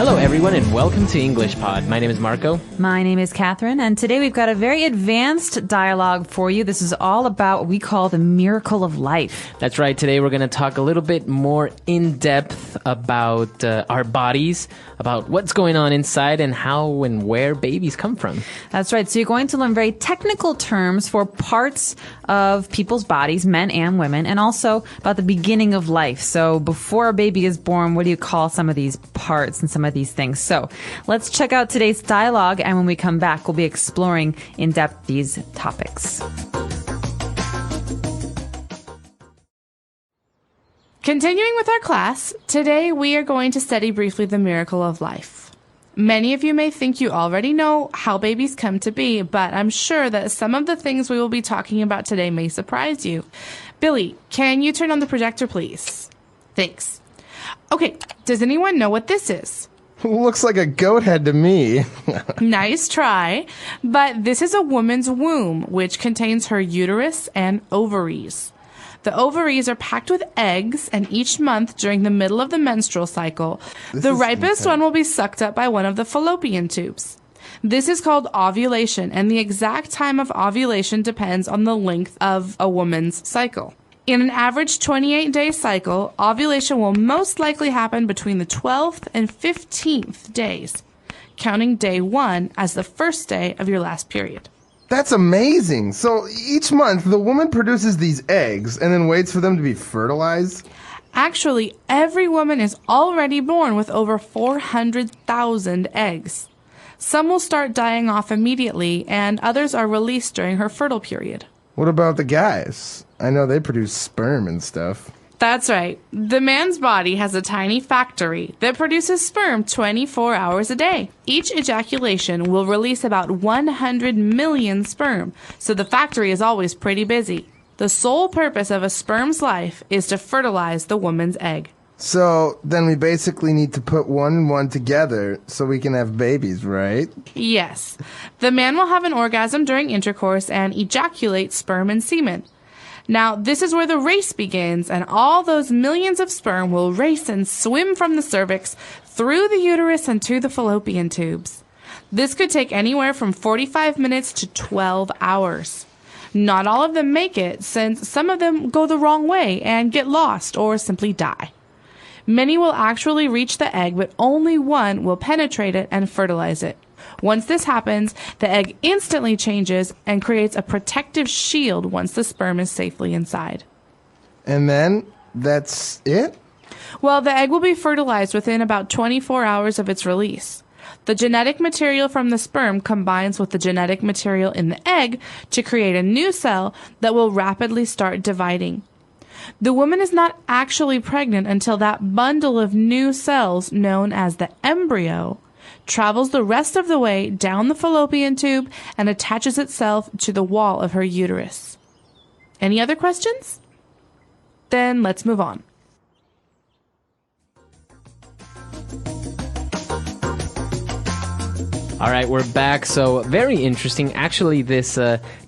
Hello, everyone, and welcome to EnglishPod. My name is Marco. My name is Catherine, and today we've got a very advanced dialogue for you. This is all about what we call the miracle of life. That's right. Today we're going to talk a little bit more in depth about our bodies, about what's going on inside, and how and where babies come from. That's right. So you're going to learn very technical terms for parts of people's bodies, men and women, and also about the beginning of life. So before a baby is born, what do you call some of these parts and some of these things? So let's check out today's dialogue, and when we come back, we'll be exploring in depth these topics. Continuing with our class, today we are going to study briefly the miracle of life. Many of you may think you already know how babies come to be, but I'm sure that some of the things we will be talking about today may surprise you. Billy, can you turn on the projector, please? Thanks. Okay, does anyone know what this is? Looks like a goat head to me. Nice try. But this is a woman's womb, which contains her uterus and ovaries. The ovaries are packed with eggs, and each month during the middle of the menstrual cycle, the ripest one will be sucked up by one of the fallopian tubes. This is called ovulation, and the exact time of ovulation depends on the length of a woman's cycle. In an average 28-day cycle, ovulation will most likely happen between the 12th and 15th days, counting day 1 as the first day of your last period. That's amazing. So each month, the woman produces these eggs and then waits for them to be fertilized? Actually, every woman is already born with over 400,000 eggs. Some will start dying off immediately, and others are released during her fertile period. What about the guys? I know they produce sperm and stuff. That's right. The man's body has a tiny factory that produces sperm 24 hours a day. Each ejaculation will release about 100 million sperm, so the factory is always pretty busy. The sole purpose of a sperm's life is to fertilize the woman's egg. So then we basically need to put one and one together so we can have babies, right? Yes. The man will have an orgasm during intercourse and ejaculate sperm and semen. Now, this is where the race begins, and all those millions of sperm will race and swim from the cervix through the uterus and to the fallopian tubes. This could take anywhere from 45 minutes to 12 hours. Not all of them make it, since some of them go the wrong way and get lost or simply die. Many will actually reach the egg, but only one will penetrate it and fertilize it. Once this happens, the egg instantly changes and creates a protective shield once the sperm is safely inside. And then that's it? Well, the egg will be fertilized within about 24 hours of its release. The genetic material from the sperm combines with the genetic material in the egg to create a new cell that will rapidly start dividing. The woman is not actually pregnant until that bundle of new cells, known as the embryo, travels the rest of the way down the fallopian tube and attaches itself to the wall of her uterus. Any other questions? Then let's move on. All right, we're back. So very interesting. Actually, this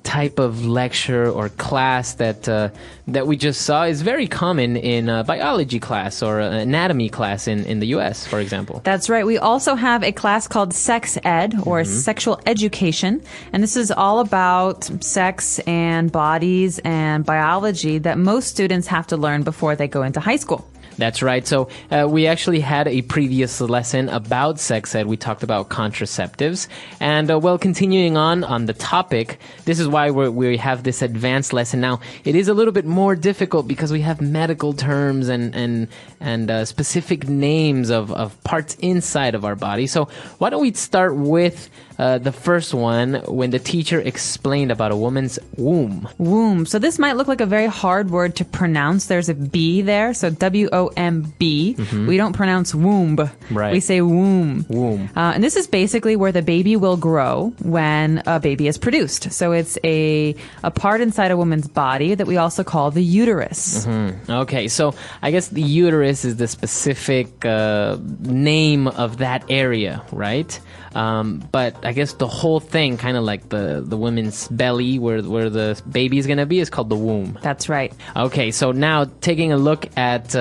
type of lecture or class that we just saw is very common in biology class or anatomy class in the U.S., for example. That's right. We also have a class called sex ed, or sexual education, and this is all about sex and bodies and biology that most students have to learn before they go into high school. That's right. So we actually had a previous lesson about sex ed. We talked about contraceptives. And well, continuing on the topic, this is why we have this advanced lesson. Now, it is a little bit more difficult because we have medical terms and specific names of parts inside of our body. So why don't we start with the first one, when the teacher explained about a woman's womb. Womb. So this might look like a very hard word to pronounce. There's a B there, so W-O-M-B. We don't pronounce womb. Right. We say womb. Womb. And this is basically where the baby will grow when a baby is produced. So it's a part inside a woman's body that we also call the uterus. Okay, so I guess the uterus is the specific name of that area, right? But I guess the whole thing, kind of like the woman's belly where the baby is going to be, is called the womb. That's right. Okay, so now taking a look at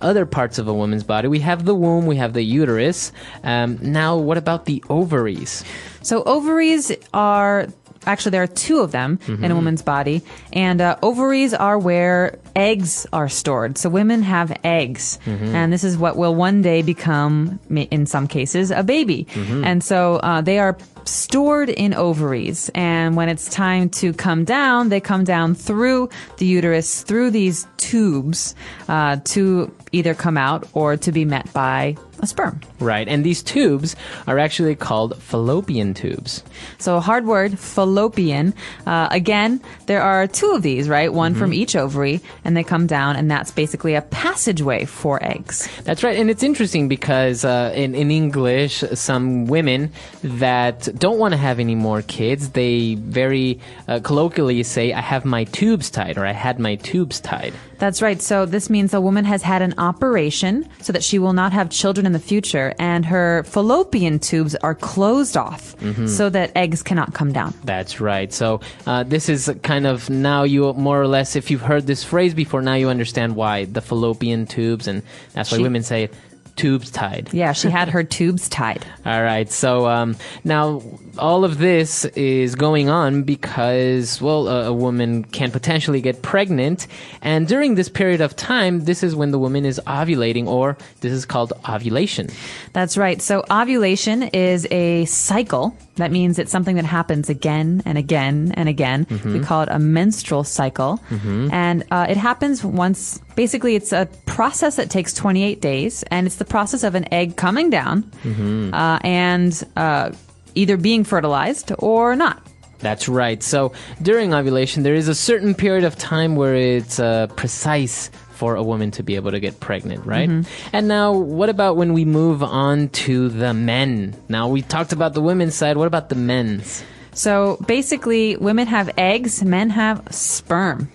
other parts of a woman's body. We have the womb, we have the uterus. Now, what about the ovaries? So ovaries are... Actually, there are two of them in a woman's body. And ovaries are where eggs are stored. So women have eggs. And this is what will one day become, in some cases, a baby. And so they are stored in ovaries. And when it's time to come down, they come down through the uterus, through these tubes to either come out or to be met by a sperm. Right, and these tubes are actually called fallopian tubes. So a hard word, fallopian. Again, there are two of these, right? One from each ovary, and they come down, and that's basically a passageway for eggs. That's right, and it's interesting because in English, some women that don't want to have any more kids, they very colloquially say, I have my tubes tied, or I had my tubes tied. That's right. So this means a woman has had an operation so that she will not have children in the future, and her fallopian tubes are closed off so that eggs cannot come down. That's right. So this is kind of, now you more or less, if you've heard this phrase before, now you understand why the fallopian tubes, and that's why women say tubes tied. Yeah, she had her tubes tied. All right. So now all of this is going on because, well, a woman can potentially get pregnant. And during this period of time, this is when the woman is ovulating, or this is called ovulation. That's right. So ovulation is a cycle. That means it's something that happens again and again and again. We call it a menstrual cycle. And it happens once. Basically, it's a process that takes 28 days, and it's the process of an egg coming down and either being fertilized or not. That's right. So during ovulation, there is a certain period of time where it's precise for a woman to be able to get pregnant, right? And now, what about when we move on to the men? Now, we talked about the women's side. What about the men's? So basically, women have eggs, men have sperm.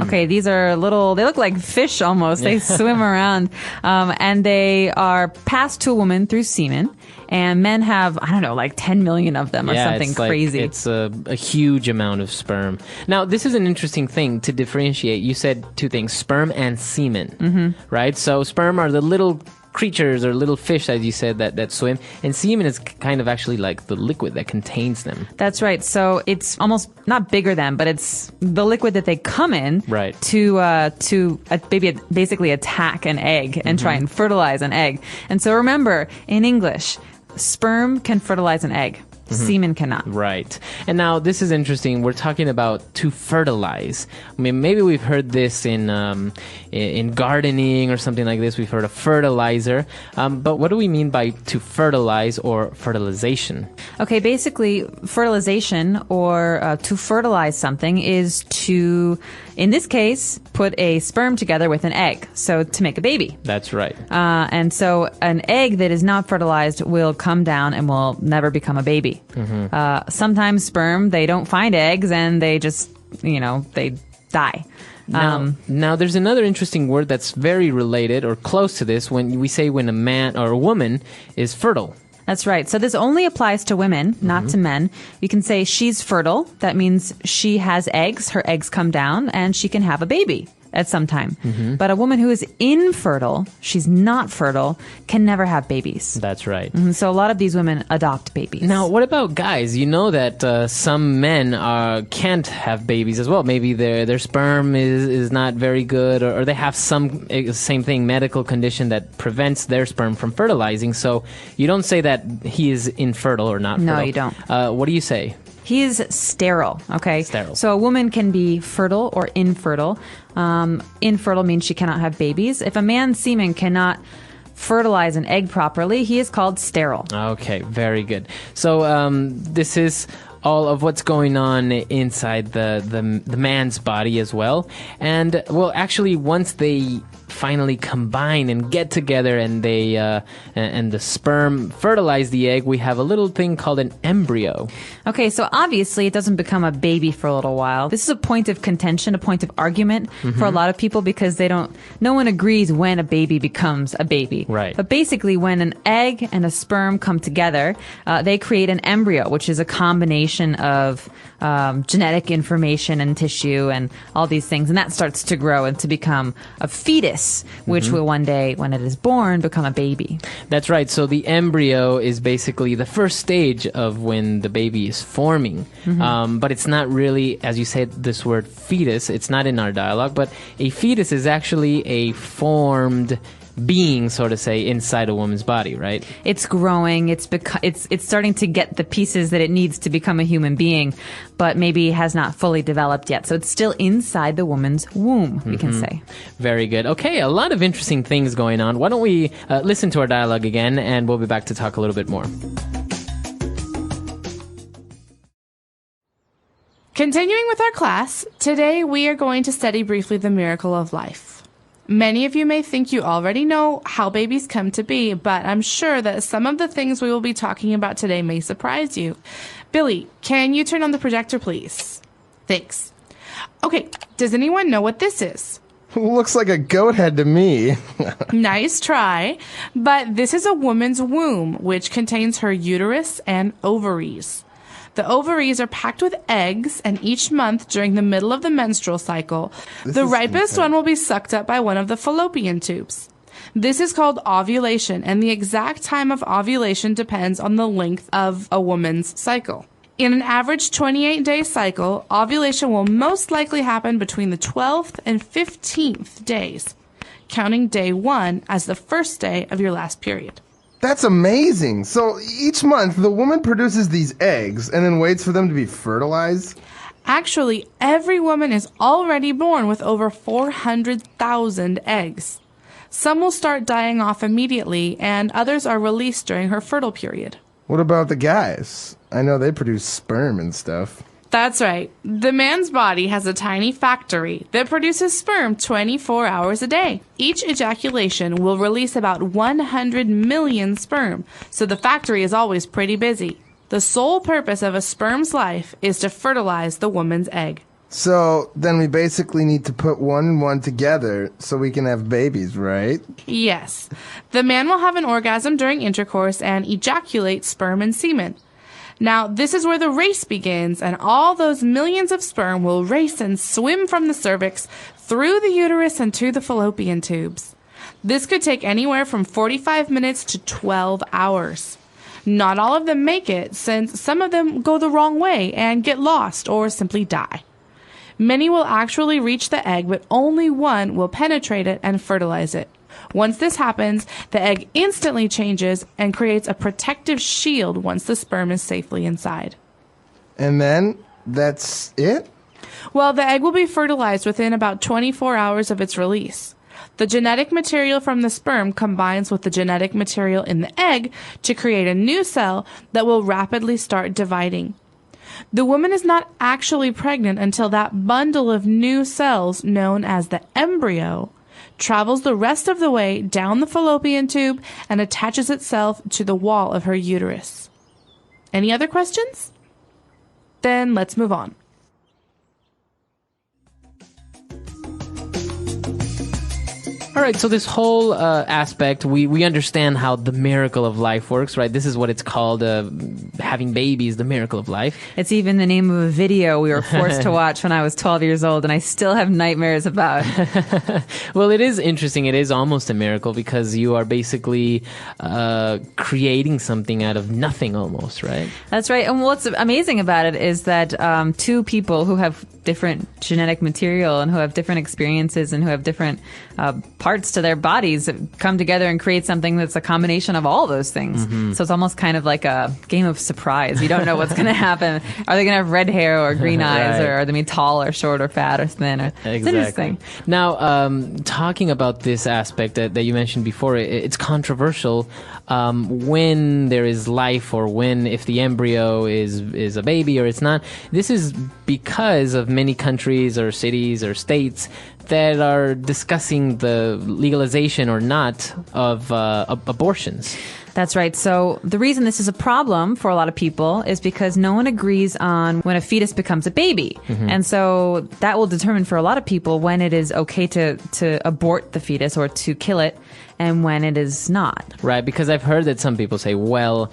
Okay, these are little, they look like fish almost. They swim around. And they are passed to a woman through semen. And men have, I don't know, like 10 million of them or something crazy. It's a huge amount of sperm. Now, this is an interesting thing to differentiate. You said two things, sperm and semen, right? So sperm are the little creatures or little fish, as you said, that swim, and semen is kind of actually like the liquid that contains them. That's right. So it's almost not bigger than, but it's the liquid that they come in right. to basically attack an egg and try and fertilize an egg. And so remember, in English, sperm can fertilize an egg. Semen cannot. Right. And now this is interesting. We're talking about to fertilize. I mean, maybe we've heard this in gardening or something like this. We've heard of fertilizer. But what do we mean by to fertilize or fertilization? Okay, basically, fertilization or to fertilize something is to, in this case, put a sperm together with an egg. So to make a baby. That's right. And so an egg that is not fertilized will come down and will never become a baby. Sometimes sperm, they don't find eggs and they just, they die. Now, there's another interesting word that's very related or close to this when we say when a man or a woman is fertile. That's right. So this only applies to women, not to men. You can say she's fertile. That means she has eggs. Her eggs come down and she can have a baby at some time. But a woman who is infertile, she's not fertile, can never have babies. That's right. So a lot of these women adopt babies. Now, what about guys? You know that some men can't have babies as well. Maybe their sperm is not very good, or they have some same thing, medical condition that prevents their sperm from fertilizing. So you don't say that he is infertile or not fertile. No, you don't. What do you say? He is sterile, okay? Sterile. So a woman can be fertile or infertile. Infertile means she cannot have babies. If a man's semen cannot fertilize an egg properly, he is called sterile. Okay, very good. So this is all of what's going on inside the man's body as well. And, well, actually, once they finally combine and get together and they and the sperm fertilize the egg, we have a little thing called an embryo. Okay, so obviously it doesn't become a baby for a little while. This is a point of contention, a point of argument for a lot of people because no one agrees when a baby becomes a baby. Right. But basically when an egg and a sperm come together, they create an embryo, which is a combination of genetic information and tissue and all these things. And that starts to grow and to become a fetus fetus, which will one day, when it is born, become a baby. That's right. So the embryo is basically the first stage of when the baby is forming. But it's not really, as you said, this word fetus, it's not in our dialogue, but a fetus is actually a formed being, so to say, inside a woman's body, right? It's growing. It's starting to get the pieces that it needs to become a human being, but maybe has not fully developed yet. So it's still inside the woman's womb, we can say. Very good. Okay, a lot of interesting things going on. Why don't we listen to our dialogue again, and we'll be back to talk a little bit more. Continuing with our class, today we are going to study briefly the miracle of life. Many of you may think you already know how babies come to be, but I'm sure that some of the things we will be talking about today may surprise you. Billy, can you turn on the projector, please? Thanks. Okay, does anyone know what this is? Looks like a goat head to me. Nice try. But this is a woman's womb, which contains her uterus and ovaries. The ovaries are packed with eggs, and each month during the middle of the menstrual cycle, the ripest one will be sucked up by one of the fallopian tubes. This is called ovulation, and the exact time of ovulation depends on the length of a woman's cycle. In an average 28-day cycle, ovulation will most likely happen between the 12th and 15th days, counting day 1 as the first day of your last period. That's amazing. So each month, the woman produces these eggs and then waits for them to be fertilized? Actually, every woman is already born with over 400,000 eggs. Some will start dying off immediately, and others are released during her fertile period. What about the guys? I know they produce sperm and stuff. That's right. The man's body has a tiny factory that produces sperm 24 hours a day. Each ejaculation will release about 100 million sperm, so the factory is always pretty busy. The sole purpose of a sperm's life is to fertilize the woman's egg. So then we basically need to put one and one together so we can have babies, right? Yes. The man will have an orgasm during intercourse and ejaculate sperm and semen. Now, this is where the race begins, and all those millions of sperm will race and swim from the cervix through the uterus and to the fallopian tubes. This could take anywhere from 45 minutes to 12 hours. Not all of them make it, since some of them go the wrong way and get lost or simply die. Many will actually reach the egg, but only one will penetrate it and fertilize it. Once this happens, the egg instantly changes and creates a protective shield once the sperm is safely inside. And then that's it? Well, the egg will be fertilized within about 24 hours of its release. The genetic material from the sperm combines with the genetic material in the egg to create a new cell that will rapidly start dividing. The woman is not actually pregnant until that bundle of new cells, known as the embryo, travels the rest of the way down the fallopian tube and attaches itself to the wall of her uterus. Any other questions? Then let's move on. All right, so this whole aspect, we understand how the miracle of life works, right? This is what it's called, having babies, the miracle of life. It's even the name of a video we were forced to watch when I was 12 years old, and I still have nightmares about. Well, it is interesting. It is almost a miracle because you are basically creating something out of nothing almost, right? That's right. And what's amazing about it is that two people who have different genetic material and who have different experiences and who have different parts to their bodies come together and create something that's a combination of all those things. Mm-hmm. So it's almost kind of like a game of surprise. You don't know what's going to happen. Are they going to have red hair or green eyes, or are they going to be tall or short or fat or thin? It's interesting. Now, talking about this aspect that you mentioned before, it's controversial when there is life or if the embryo is a baby or it's not. This is because of many countries or cities or states that are discussing the legalization or not of abortions. That's right. So the reason this is a problem for a lot of people is because no one agrees on when a fetus becomes a baby. Mm-hmm. And so that will determine for a lot of people when it is okay to abort the fetus or to kill it and when it is not. Right, because I've heard that some people say, well,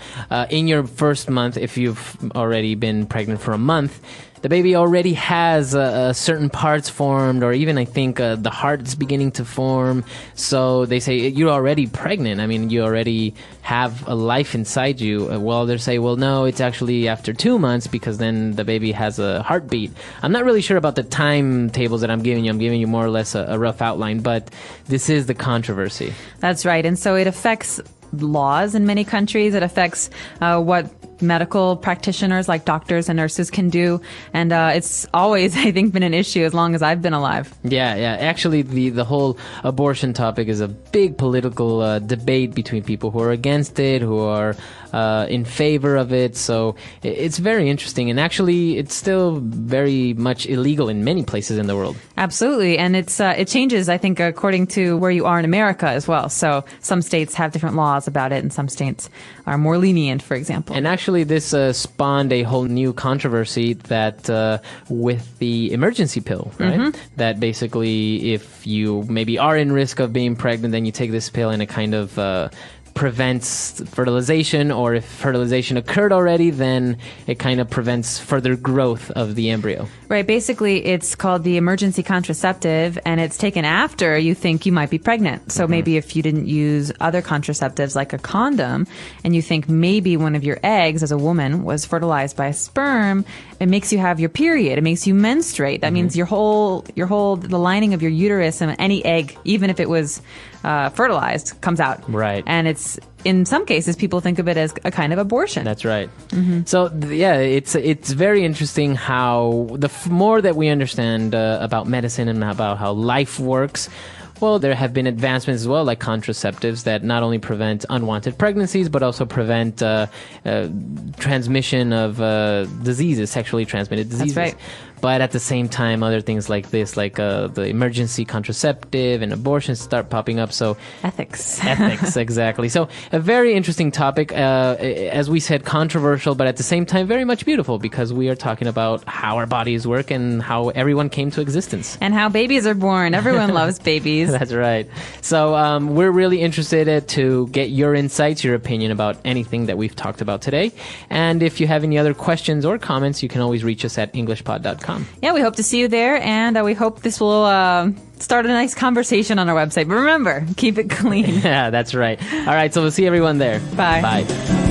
in your first month, if you've already been pregnant for a month, the baby already has certain parts formed, or even I think the heart's beginning to form. So they say you're already pregnant. I mean, you already have a life inside you. Well, they say, well, no, it's actually after 2 months because then the baby has a heartbeat. I'm not really sure about the timetables that I'm giving you. I'm giving you more or less a rough outline, but this is the controversy. That's right. And so it affects laws in many countries. It affects what medical practitioners like doctors and nurses can do. And it's always, I think, been an issue as long as I've been alive. Yeah. Actually, the whole abortion topic is a big political debate between people who are against it, who are in favor of it. So it's very interesting. And actually, it's still very much illegal in many places in the world. Absolutely. And it changes, I think, according to where you are in America as well. So some states have different laws about it, and some states are more lenient, for example. And actually, this spawned a whole new controversy that with the emergency pill, right? Mm-hmm. That basically, if you maybe are in risk of being pregnant, then you take this pill and it kind of prevents fertilization, or if fertilization occurred already, then it kind of prevents further growth of the embryo. Right. Basically, it's called the emergency contraceptive, and it's taken after you think you might be pregnant. So maybe if you didn't use other contraceptives like a condom, and you think maybe one of your eggs as a woman was fertilized by a sperm, it makes you have your period. It makes you menstruate. That means the lining of your uterus and any egg, even if it was fertilized, comes out. Right. And it's, in some cases, people think of it as a kind of abortion. That's right. So, it's very interesting how the more that we understand about medicine and about how life works, well, there have been advancements as well, like contraceptives that not only prevent unwanted pregnancies, but also prevent transmission of diseases, sexually transmitted diseases. That's right. But at the same time, other things like this, like the emergency contraceptive and abortion start popping up. So Ethics, exactly. So a very interesting topic, as we said, controversial, but at the same time, very much beautiful, because we are talking about how our bodies work and how everyone came to existence. and how babies are born. Everyone loves babies. That's right. So we're really interested to get your insights, your opinion about anything that we've talked about today. And if you have any other questions or comments, you can always reach us at EnglishPod.com. Yeah, we hope to see you there, and we hope this will start a nice conversation on our website. But remember, keep it clean. Yeah, that's right. All right, so we'll see everyone there. Bye. Bye.